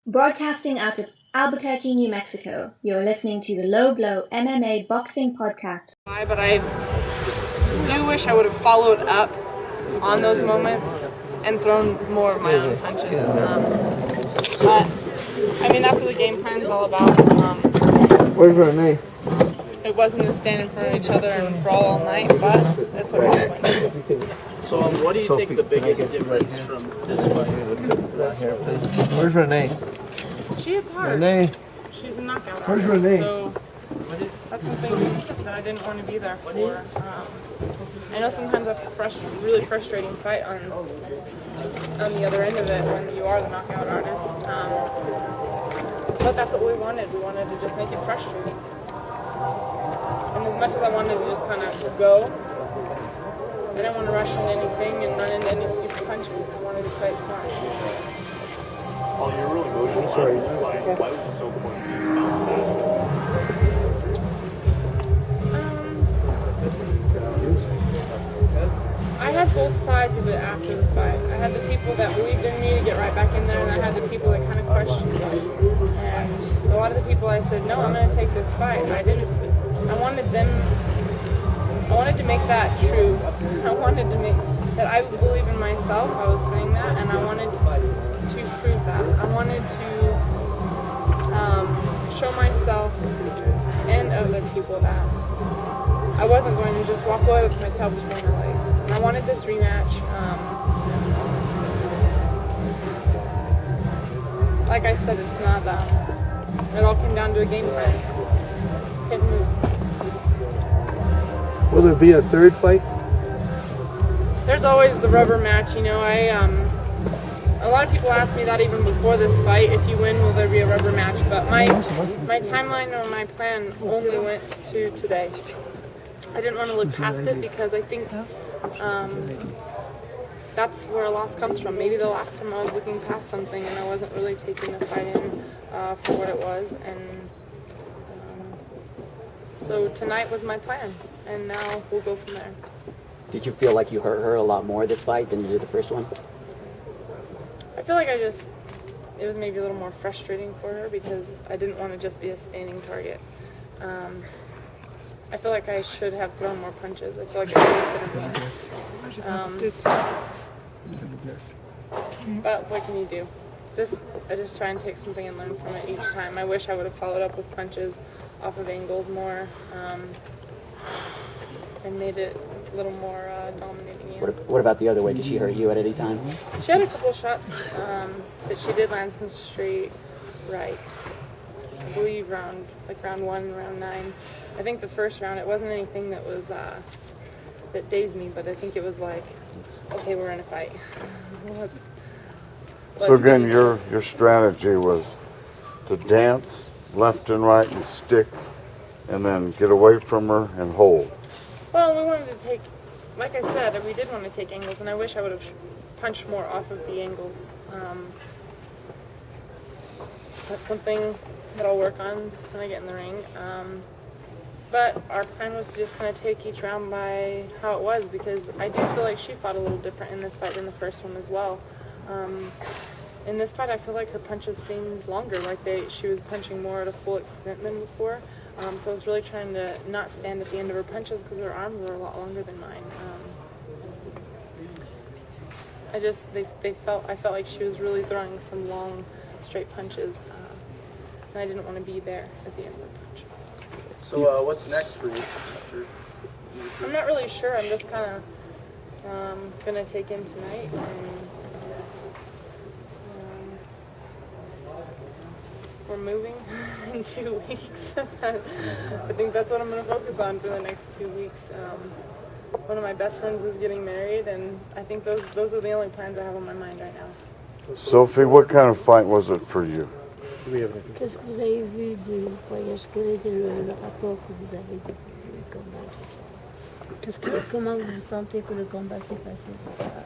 Broadcasting out of Albuquerque, New Mexico, you're listening to the Low Blow MMA Boxing Podcast. But I do wish I would have followed up on those moments and thrown more of my own punches. But, I mean, that's what the game plan is all about. Where's Renee? It wasn't to stand in front of each other and brawl all night, but that's what we're doing. So what do you think the biggest difference from this fight with the last one? Where's Renee? She hits hard. Renee. She's a knockout Where's artist, Renee? so that's something that I didn't want to be there for. I know sometimes that's a really frustrating fight on the other end of it when you are the knockout artist. But that's what we wanted. We wanted to just make it frustrating. And as much as I wanted to just kind of go, I didn't want to rush into anything and run into any stupid punches. I wanted to play it smart. Oh, you're really emotional. Sorry. Why was it so important for you to bounce back? I had both sides of it after the fight. I had the people that believed in me to get right back in there, and I had the people that kind of questioned me. And a lot of the people I said, no, I'm going to take this fight. I wanted to make that true. I wanted to make that I believe in myself. I was saying that, and I wanted to prove that. I wanted to show myself and other people that I wasn't going to just walk away with my tail between my legs. And I wanted this rematch. Like I said, it's not it all came down to a game plan. Hit and move. Will there be a third fight? There's always the rubber match, you know. A lot of people ask me that even before this fight, if you win, will there be a rubber match? But my timeline or my plan only went to today. I didn't want to look past it because I think that's where a loss comes from. Maybe the last time I was looking past something and I wasn't really taking the fight in for what it was. And so tonight was my plan, and now we'll go from there. Did you feel like you hurt her a lot more this fight than you did the first one? I feel like it was maybe a little more frustrating for her because I didn't want to just be a standing target. I feel like I should have thrown more punches. I feel like I could have but what can you do? I just try and take something and learn from it each time. I wish I would have followed up with punches off of angles more and made it a little more dominating. What about the other way? Did she hurt you at any time? She had a couple shots that she did land some straight rights. I believe round 1, round 9. I think the first round, it wasn't anything that was that dazed me, but I think it was like, okay, we're in a fight. So again, your strategy was to dance left and right and stick, and then get away from her and hold. Well, we wanted to take, like I said, we did want to take angles, and I wish I would have punched more off of the angles. That's something that I'll work on when I get in the ring. But our plan was to just kind of take each round by how it was, because I do feel like she fought a little different in this fight than the first one as well. In this fight, I feel like her punches seemed longer, like she was punching more at a full extent than before. So I was really trying to not stand at the end of her punches because her arms were a lot longer than mine. I felt like she was really throwing some long, straight punches, and I didn't want to be there at the end of the punch. So what's next for you? I'm not really sure. I'm just kind of gonna take in tonight, and we're moving in 2 weeks. I think that's what I'm gonna focus on for the next 2 weeks. One of my best friends is getting married, and I think those are the only plans I have on my mind right now. Sophie, what kind of fight was it for you? Qu'est-ce que vous avez vu du voyage? Quel était le rapport que vous avez depuis le combat ce soir? Comment vous sentez que le combat s'est passé ce soir?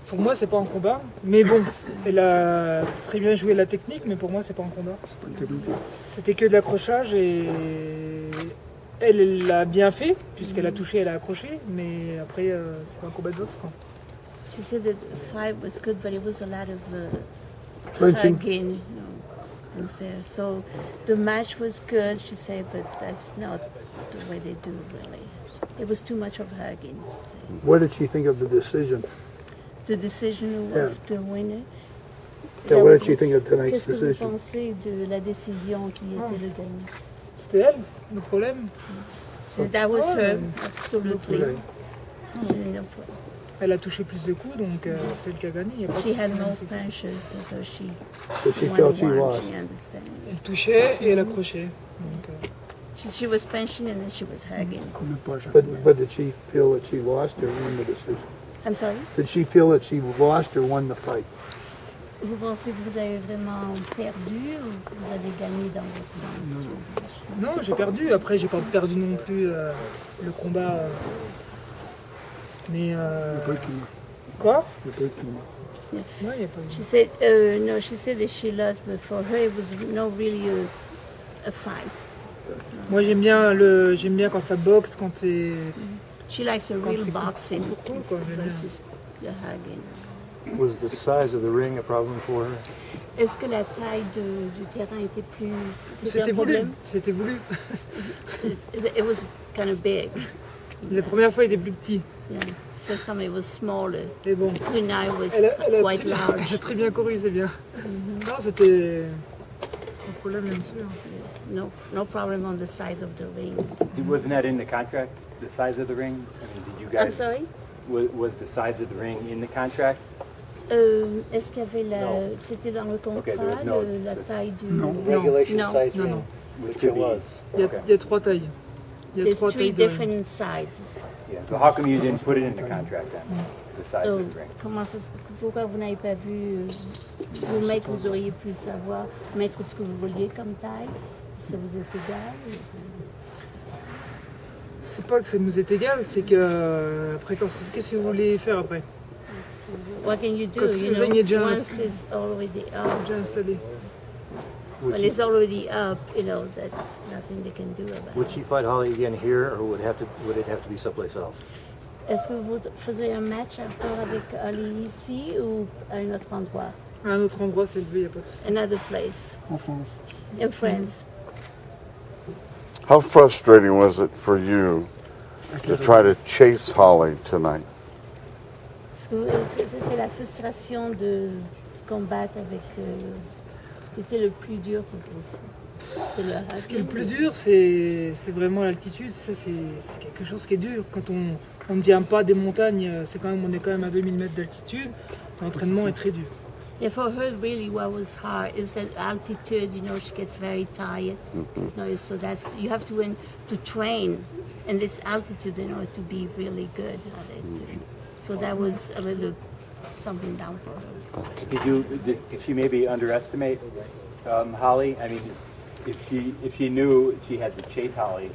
Pour moi, c'est pas un combat, mais bon, elle a très bien joué la technique, mais pour moi, c'est pas un combat. C'était que de l'accrochage et elle l'a bien fait, puisqu'elle a touché, elle a accroché, mais après, c'est pas un combat de boxe, quoi. She said that the fight was good, but it was a lot of Clinching. hugging, things there. So the match was good, she said, but that's not the way they do really. It was too much of hugging, she said. What did she think of the decision? The decision of the winner. Yeah, what did she think of tonight's Qu'est-ce que vous decision? pensez de la décision qui était le gagnant? C'était elle, le problème. That was her, absolutely. Right. She didn't know what- Elle a touché plus de coups, donc c'est elle qui a gagné. Y a pas de She had souci, no c'est- punches, so she But she won felt she one, lost. she understand. Elle touchait et elle accrochait. Donc, She was punching and then she was hugging. But did she feel that she lost or won the decision? I'm sorry? Did she feel that she lost or won the fight? Vous pensez que vous avez vraiment perdu ou que vous avez gagné dans votre sens? non, j'ai perdu. Après, j'ai pas perdu non plus le combat. Mais. Quoi? Yeah. Ouais, y a pas eu. She said, no, she said that she lost, but for her it was not really a fight. Moi, j'aime bien quand ça boxe, quand c'est. She likes the Quand real c'est boxing coup pour coup, quoi, j'aime bien. versus the hugging. Was the size of the ring a problem for her? Est-ce que la taille du terrain était plus... C'était un voulu. problème? C'était voulu. It was kind of big. La première fois, il était plus petit. Yeah. First time it was smaller. Mais bon. Tonight was Elle a quite très, large. elle a très bien couru, c'est bien. Non, c'était un problème là-dessus. No problem on the size of the ring. Wasn't that in the contract, the size of the ring? I mean, did you I'm guys, sorry? was the size of the ring in the contract? Est-ce qu'il y avait la... No. C'était dans le contrat, Okay, there was no- la taille du... Regulation No. size Non, ring, non. which Could it be. was. Il y a 3 tailles. Il y a There's 3 three tailles de ring. different sizes. Yeah. So how come you didn't put it in the contract then? The size Oh, of the ring? pourquoi vous n'avez pas vu vous mettre, vous auriez pu savoir mettre ce que vous vouliez comme taille, ça vous est égal? C'est pas que ça nous est égal, c'est que après qu'est-ce que vous voulez faire après? What can you do? Quand You le ring est déjà know, once it's already up, déjà installé. when it's already up, you know, that's nothing they can do about Would it. she fight Holly again here, or would it have to be someplace else? Est-ce que vous faisiez un match encore avec Ali ici ou à un autre endroit? À un autre endroit, c'est élevé, il n'y a pas de souci. Another place? En France. In France? How frustrating was it for you to try to chase Holly tonight? Est-ce que c'était la frustration de combattre avec... C'était le plus dur pour vous? Ce qui est le plus dur, c'est vraiment l'altitude. Ça, c'est quelque chose qui est dur. Quand on ne vient pas des montagnes, on est quand même à 2000 mètres d'altitude. L'entraînement est très dur. Yeah, for her, really, what was hard is that altitude. You know, she gets very tired. So that's you have to train in this altitude in order to be really good at it. So that was a little something down for her. Did she maybe underestimate Holly? I mean, if she knew she had to chase Holly,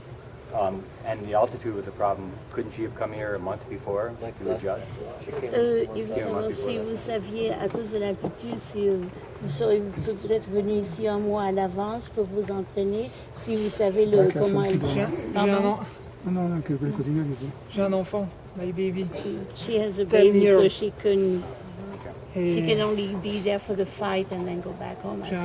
and the altitude was a problem, couldn't she have come here a month before to adjust? Il veut savoir si vous saviez, à cause de l'altitude, si vous seriez peut-être venu ici un mois à l'avance pour vous entraîner, si vous savez comment elle... J'ai un enfant, my baby. She has a 10 baby, so years. she couldn't... She Et can only be there for the fight and then go back home. j'ai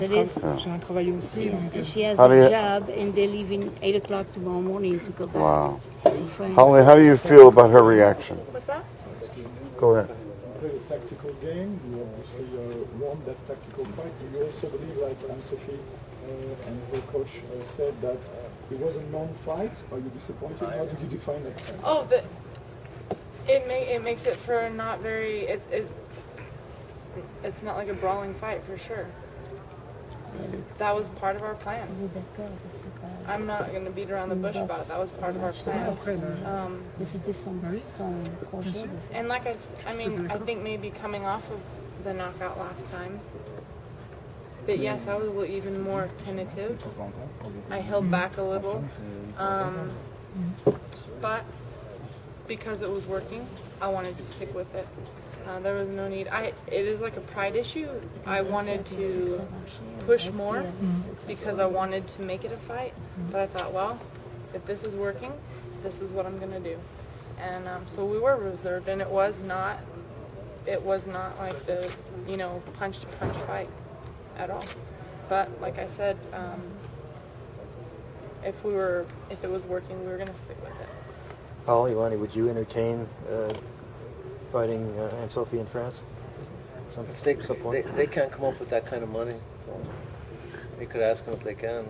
un travail aussi. Donc, And she has How do a you- job and they're leaving 8 o'clock tomorrow morning to go back Wow. to France. Holly, how do you feel about her reaction? What's that? Go ahead. Play a tactical game. You obviously won that tactical fight. Do you also believe, like Sophie and her coach said, that it was a non-fight? Are you disappointed? How do you define it? Oh, it makes it for not very... It's not like a brawling fight, for sure. That was part of our plan. Oui, d'accord, c'est pas... I'm not going to beat around the bush about it. That was part of our plan. Mais c'était son projet. And like I mean, I think maybe coming off of the knockout last time, but yes, I was even more tentative. I held back a little, but because it was working, I wanted to stick with it. There was no need. It is like a pride issue. I wanted to push more because I wanted to make it a fight. But I thought, well, if this is working, this is what I'm going to do. And so we were reserved, and it was not it was not like the, punch to punch fight at all. But like I said, if it was working, we were going to stick with it. Holly, Lonnie, would you entertain fighting Anne Sophie in France? If they can't come up with that kind of money, you could ask them if they can.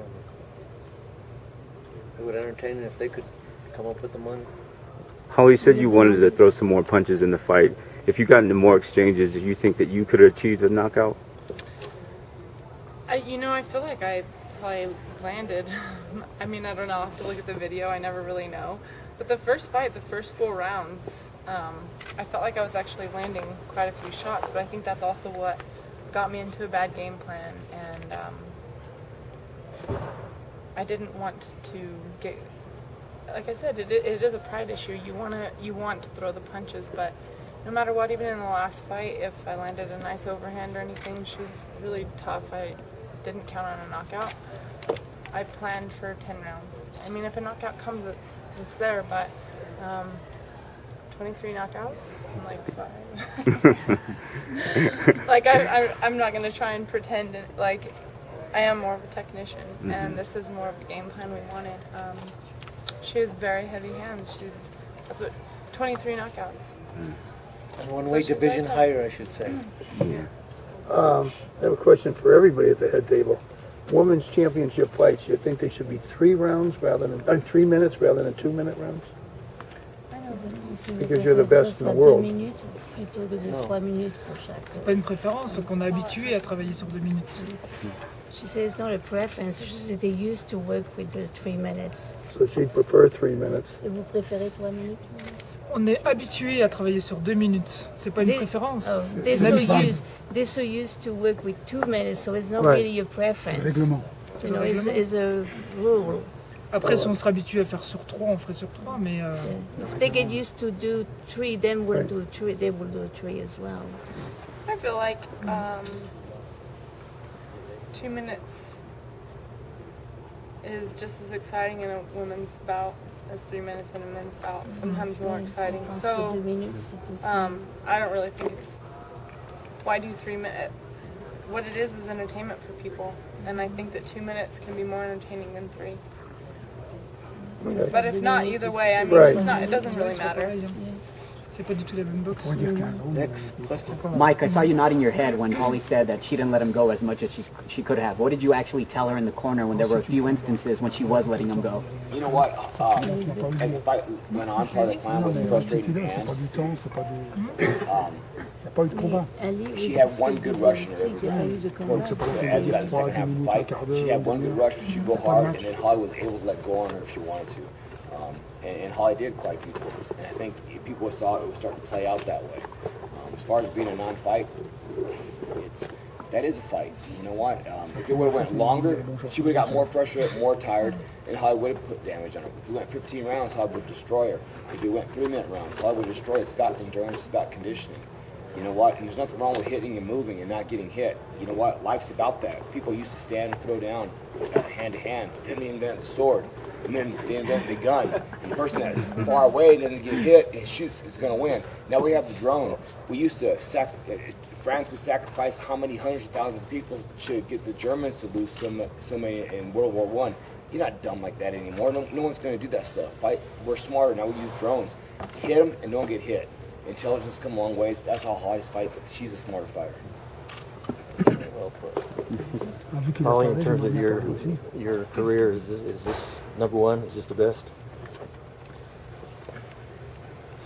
It would entertain them if they could come up with the money. Holly said you wanted to throw some more punches in the fight. If you got into more exchanges, do you think that you could have achieved a knockout? I feel like I probably landed. I mean, I don't know. I'll have to look at the video. I never really know. But the first fight, the first 4 rounds, I felt like I was actually landing quite a few shots, but I think that's also what got me into a bad game plan, and I didn't want to get, like I said, it is a pride issue. You want to throw the punches, but no matter what, even in the last fight, if I landed a nice overhand or anything, she's really tough. I didn't count on a knockout. I planned for 10 rounds. I mean, if a knockout comes, it's there, but 23 knockouts, like I'm not going to try and pretend like I am more of a technician, and this is more of the game plan we wanted. She has very heavy hands. That's what 23 knockouts. And one weight division higher, I should say. I have a question for everybody at the head table. Women's championship fights, you think they should be 3 minutes rather than 2-minute rounds? Because you're the best in the world. C'est pas une préférence, donc on est habitué à travailler sur 2 minutes. She says it's not a preference, it's just that they used to work with the 3 minutes. So she'd prefer 3 minutes. Et vous préférez 3 minutes? On est habitué à travailler sur 2 minutes. C'est pas une préférence. Oh, they're so used to work with 2 minutes, so it's not really a preference. It's a rule. Après, si on serait habitué à faire sur 3, on ferait sur 3, mais... If they get used to do 3, then we'll do 3. They will do 3 as well. I feel like 2 minutes is just as exciting in a women's bout as 3 minutes in a men's bout. Sometimes more exciting. So I don't really think it's... Why do 3 minutes? What it is entertainment for people. And I think that 2 minutes can be more entertaining than 3. Okay. But if not, either way, I mean, it doesn't really matter. Next question. Mike, I saw you nodding your head when Holly said that she didn't let him go as much as she could have. What did you actually tell her in the corner when there were a few instances when she was letting him go? You know what? As the fight went on, part of the plan was frustrating Anne. She had one good rush in her. As you got in the second half of the fight, she had one good rush, but she'd go hard, and then Holly was able to let go on her if she wanted to. And Holly did quite a few times. And I think people saw it was starting to play out that way. As far as being a non-fight, that is a fight. You know what? If it would have went longer, she would have got more frustrated, more tired, and Holly would have put damage on her. If we went 15 rounds, Holly would destroy her. If we went 3-minute rounds, Holly would destroy her. It's about endurance, it's about conditioning. You know what? And there's nothing wrong with hitting and moving and not getting hit. You know what? Life's about that. People used to stand and throw down hand to hand. Then they invented the sword. And then they invented the gun. And the person that's far away doesn't get hit and shoots is going to win. Now we have the drone. We used to France would sacrifice how many hundreds of thousands of people to get the Germans to lose so many in World War I. You're not dumb like that anymore. No one's going to do that stuff. We're smarter now. We use drones. Hit them and don't get hit. Intelligence come a long ways. That's how Holly fights. She's a smarter fighter. Well put. Holly, in terms of your career, is this number one? Is this the best?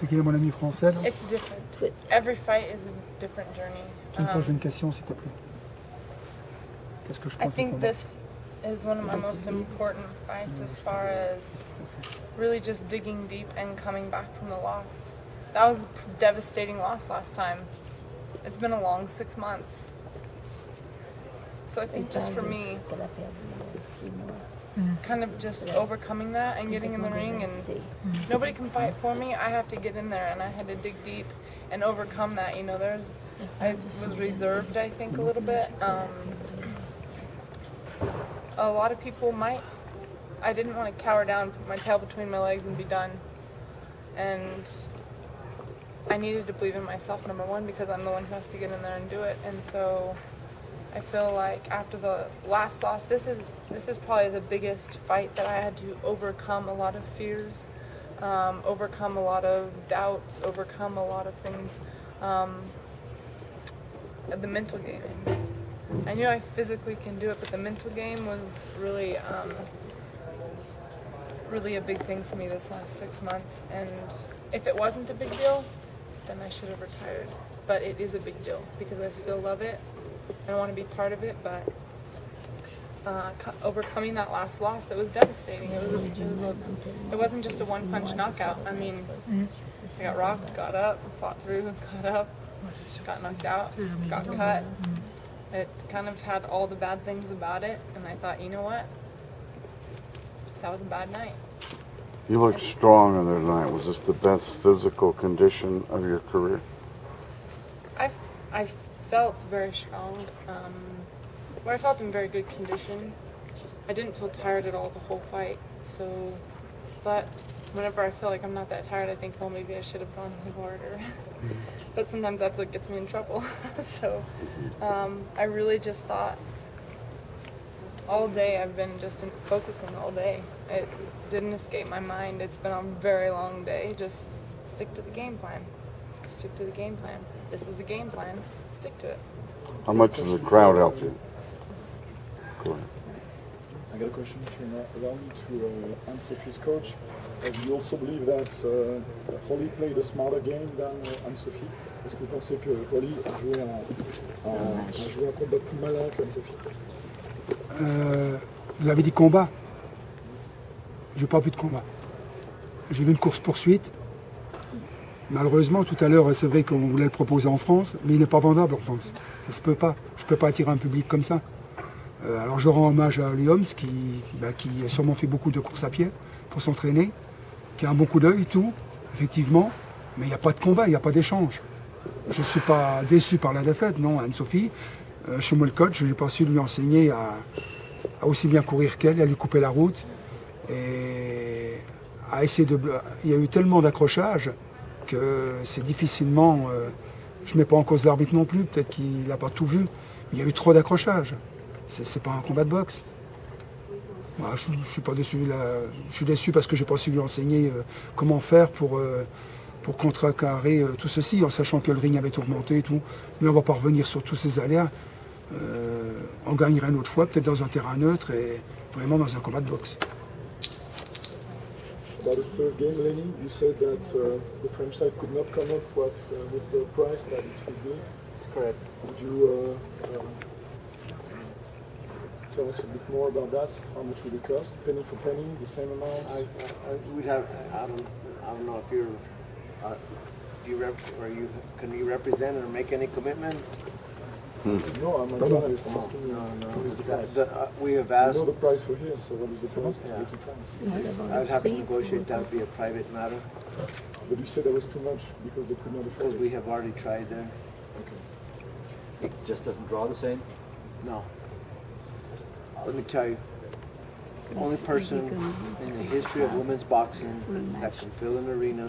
It's different. Every fight is a different journey. I think this is one of my most important fights as far as really just digging deep and coming back from the loss. That was a devastating loss last time. It's been a long 6 months. So I think just for me, kind of just overcoming that and getting in the ring, and nobody can fight for me. I have to get in there, and I had to dig deep and overcome that. You know, I was reserved, I think, a little bit. A lot of people I didn't want to cower down, put my tail between my legs and be done. And I needed to believe in myself, number one, because I'm the one who has to get in there and do it. And so I feel like after the last loss, this is probably the biggest fight that I had to overcome a lot of fears, overcome a lot of doubts, overcome a lot of things. The mental game. I knew I physically can do it, but the mental game was really, really a big thing for me this last 6 months. And if it wasn't a big deal, then I should have retired. But it is a big deal because I still love it and I want to be part of it. But overcoming that last loss, it was devastating. It wasn't just a one-punch knockout. I mean, I got rocked, got up, fought through, got up, got knocked out, got cut. It kind of had all the bad things about it, and I thought, you know what? That was a bad night. You looked strong the other night. Was this the best physical condition of your career? I felt very strong. I felt in very good condition. I didn't feel tired at all the whole fight. So, but whenever I feel like I'm not that tired, I think, well, maybe I should have gone a little harder. But sometimes that's what gets me in trouble. So, I really just thought all day I've been just focusing all day. It didn't escape my mind. It's been a very long day. Just stick to the game plan. Stick to the game plan. This is the game plan. Stick to it. How much does the crowd help you? Go ahead. I got a question if you're not around to Anne-Sophie's coach. Do you also believe that Holly played a smarter game than Anne-Sophie? Est-ce que vous pensez que Holly a joué un combat plus malin qu'Anne-Sophie? Vous avez dit combat. J'ai pas vu de combat. J'ai vu une course-poursuite. Malheureusement, tout à l'heure, c'est vrai qu'on voulait le proposer en France, mais il n'est pas vendable en France. Ça se peut pas. Je peux pas attirer un public comme ça. Alors je rends hommage à Holm qui a sûrement fait beaucoup de courses à pied pour s'entraîner, qui a un bon coup d'œil, tout, effectivement, mais il n'y a pas de combat, il n'y a pas d'échange. Je ne suis pas déçu par la défaite, non, Anne-Sophie. Je suis moi le coach, je n'ai pas su lui enseigner à aussi bien courir qu'elle, à lui couper la route. Et à essayer de... Il y a eu tellement d'accrochages que c'est difficilement... je ne mets pas en cause l'arbitre non plus, peut-être qu'il n'a pas tout vu. Il y a eu trop d'accrochages. C'est pas un combat de boxe. Moi, je suis pas déçu. Je suis déçu parce que j'ai pas su lui enseigner comment faire pour contrecarrer tout ceci, en sachant que le ring avait augmenté et tout. Mais on va pas revenir sur tous ces aléas. On gagnerait une autre fois, peut-être dans un terrain neutre et vraiment dans un combat de boxe. About the third game, Lenny, you said that the French side could not come up with the price that it should be. Correct. Would you tell us a bit more about that? How much would it cost? Penny for penny, the same amount? We'd have. I don't know if you're. Can you represent or make any commitments? No, I'm a journalist. I'm asking you. What is the price? We have asked. You know the price for here, so what is the price to go to France? I would have to negotiate. That would be a private matter. But you said that was too much because they could not afford Because it. we have already tried there. It just doesn't draw the same? No. Let me tell you, the only person in the history of women's boxing that can fill an arena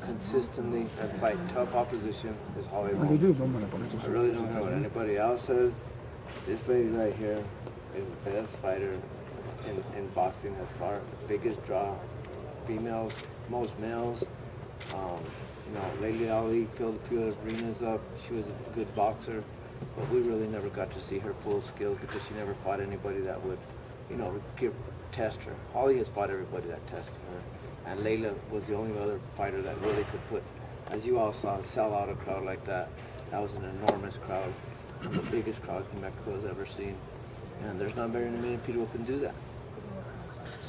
consistently and fight tough opposition is Holly Holm. I really don't care what anybody else says. This lady right here is the best fighter in boxing as far as the biggest draw. Females, most males. Lady Ali filled a few arenas up. She was a good boxer, but we really never got to see her full skills because she never fought anybody that would, test her. Holly has fought everybody that tested her, and Layla was the only other fighter that really could put, as you all saw, sell out a crowd like that. That was an enormous crowd, the biggest crowd Mexico has ever seen, and there's not very many people who can do that.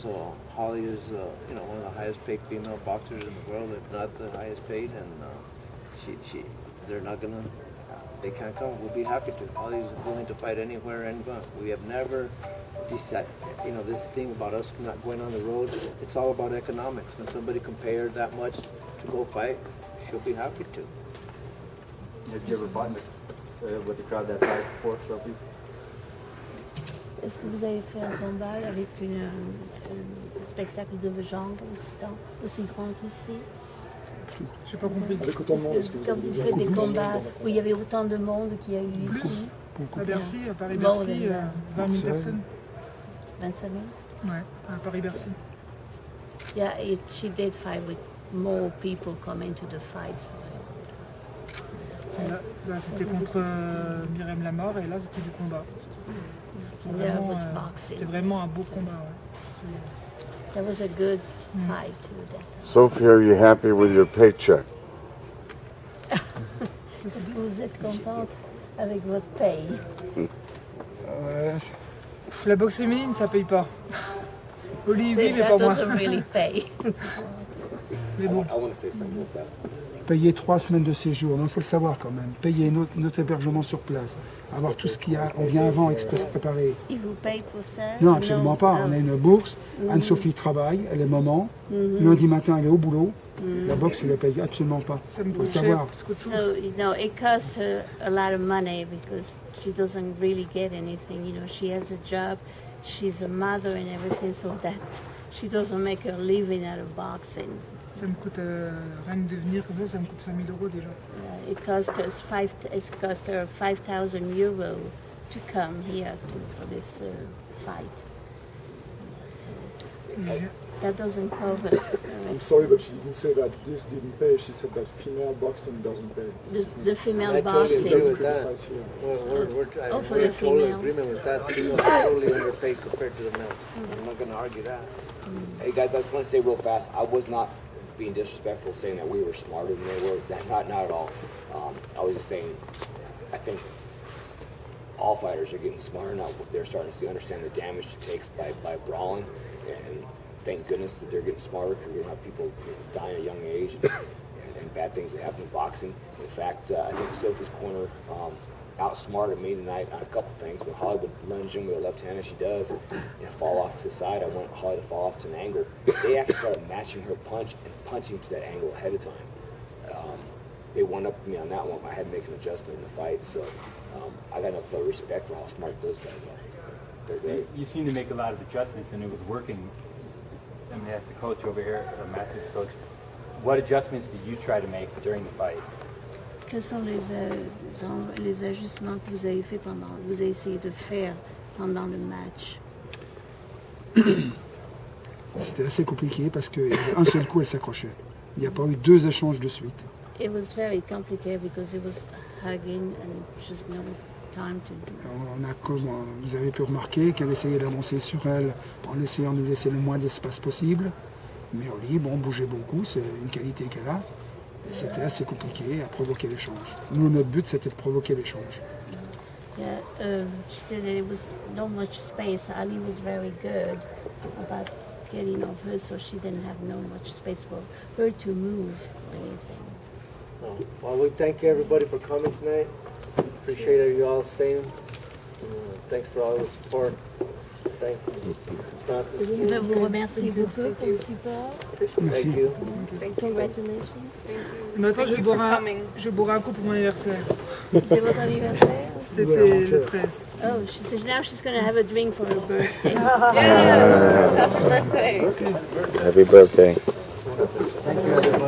So Holly is, one of the highest paid female boxers in the world, if not the highest paid, and they're not gonna, they can't come. We'll be happy to. Holly's willing to fight anywhere, anywhere. We have never decided, this thing about us not going on the road. It's all about economics. When somebody can pay her that much to go fight, she'll be happy to. Did you ever fight with the crowd that size before, Sophie? Est-ce que vous avez fait un combat avec un spectacle de genre aussi grand qu'ici? J'ai pas compris. Avec autant de monde, est-ce que Quand avez vous déjà faites des beaucoup de combats monde où il y avait autant de monde qu'il y a eu ici. À Bercy, à More Paris-Bercy, than 20 000 personnes. 25 000? Ouais, à Paris-Bercy. Yeah, she did fight with more people coming to the fights. Là, c'était contre Myriam Lamar et là c'était du combat. C'était vraiment un beau combat. Ouais. That was a good fight too. Sophie, are you happy with your paycheck? Est-ce que vous êtes contente avec votre paye? La boxe féminine, ça paye pas. Olive, oui, mais That pas moi. doesn't really pay. Mais bon. I want to say something about that. Payer 3 semaines de séjour, il faut le savoir quand même. Payer notre hébergement sur place, avoir tout ce qu'il y a, on vient avant, express préparé. Ils vous payent pour ça? Non, absolument pas. No. On a une bourse. Anne-Sophie travaille, elle est maman. Lundi matin, elle est au boulot. La boxe, elle ne paye absolument pas. Il faut le savoir. So, you know, it costs her a lot of money because she doesn't really get anything. You know, she has a job, she's a mother and everything, so that she doesn't make her living out of boxing. Ça me coûte, rien de venir comme ça me coûte 5 000 € déjà. It cost her 5,000 euro to come here for this fight. So that doesn't cover it. I'm sorry, but she didn't say that this didn't pay. She said that female boxing doesn't pay. The female I totally boxing. agree with that. Criticize here. We're for in the total female. agreement with that. Females are totally underpaid compared to the males. I'm not going to argue that. Hey guys, I just want to say real fast, I was not being disrespectful saying that we were smarter than they were. Not at all. I was just saying, I think all fighters are getting smarter now. They're starting to understand the damage it takes by brawling, and thank goodness that they're getting smarter because we don't have people dying at a young age and bad things that happen in boxing. In fact, I think Sophie's corner outsmarted me tonight on a couple things. When Holly would lunge in with a left hand, as she does, and fall off to the side, I want Holly to fall off to an angle. They actually started matching her punch and punching to that angle ahead of time. They won up me on that one. I had to make an adjustment in the fight, so I got enough respect for how smart those guys are. They're great. You seem to make a lot of adjustments, and it was working. I mean, as the coach over here, Mathis coach, what adjustments did you try to make during the fight? Quels sont les ajustements que vous avez vous avez essayé de faire pendant le match? C'était assez compliqué parce qu'un seul coup, elle s'accrochait. Il n'y a pas eu 2 échanges de suite. It was very complicated because it was hugging and just no time to do. Vous avez pu remarquer qu'elle essayait d'avancer sur elle en essayant de lui laisser le moins d'espace possible. Mais Oli, bougeait beaucoup, c'est une qualité qu'elle a. Et c'était assez compliqué à provoquer l'échange. Nous, notre but, c'était de provoquer l'échange. Yeah, she said that it was not much space. Ali was very good about getting off her, so she didn't have no much space for her to move or anything. Well, we thank everybody for coming tonight. Appreciate you all staying. Thanks for all the support. Thank you. Je veux vous remercier beaucoup pour le support. Merci. Thank you. Congratulations. Maintenant, je boirai un coup pour mon anniversaire. C'est votre anniversaire? C'était le 13. Oh, she says now she's going to have a drink for her birthday. Yes! Happy birthday! Happy birthday. Thank you.